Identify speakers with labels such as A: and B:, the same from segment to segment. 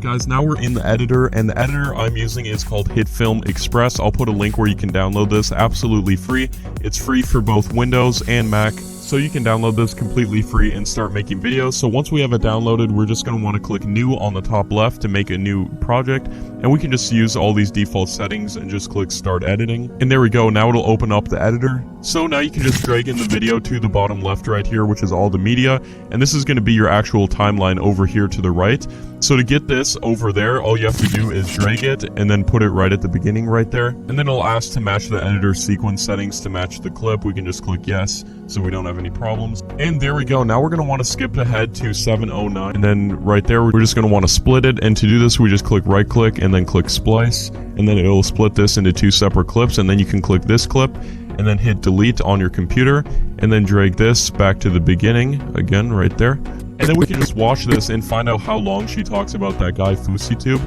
A: Alright guys, now we're in the editor, and the editor I'm using is called HitFilm Express. I'll put a link where you can download this absolutely free. It's free for both Windows and Mac, so you can download this completely free and start making videos. So once we have it downloaded, we're just going to want to click new on the top left to make a new project, and we can just use all these default settings and just click start editing. And there we go, now it'll open up the editor. So now you can just drag in the video to the bottom left right here, which is all the media, and this is going to be your actual timeline over here to the right. So to get this over there, all you have to do is drag it and then put it right at the beginning right there. And then it'll ask to match the editor sequence settings to match the clip. We can just click yes, so we don't have any problems. And there we go. Now we're going to want to skip ahead to 709. And then right there, we're just going to want to split it. And to do this, we just click right click and then click splice. And then it'll split this into two separate clips. And then you can click this clip and then hit delete on your computer. And then drag this back to the beginning again right there. And then we can just watch this and find out how long she talks about that guy FouseyTube,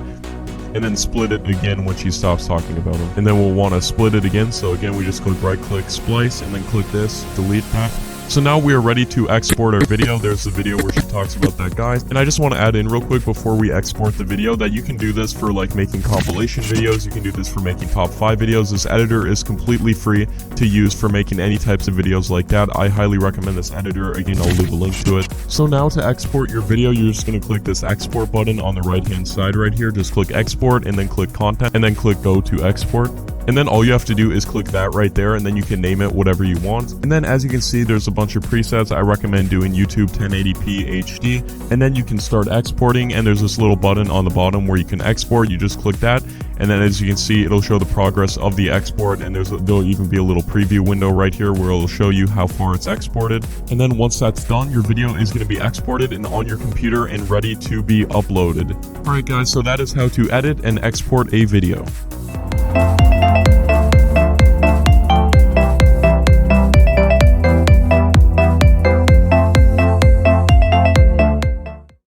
A: and then split it again when she stops talking about him. And then we'll want to split it again, so again we just click right click splice and then click this, delete that. So now we are ready to export our video. There's the video where she talks about that guy. And I just want to add in real quick before we export the video that you can do this for like making compilation videos. You can do this for making top 5 videos. This editor is completely free to use for making any types of videos like that. I highly recommend this editor. Again, I'll leave a link to it. So now to export your video, you're just going to click this export button on the right hand side right here. Just click export and then click content and then click go to export. And then all you have to do is click that right there, and then you can name it whatever you want. And then as you can see, there's a bunch of presets. I recommend doing YouTube 1080p HD, and then you can start exporting, and there's this little button on the bottom where you can export. You just click that, and then as you can see, it'll show the progress of the export, and there'll even be a little preview window right here where it'll show you how far it's exported. And then once that's done, your video is going to be exported and on your computer and ready to be uploaded. Alright guys, so that is how to edit and export a video.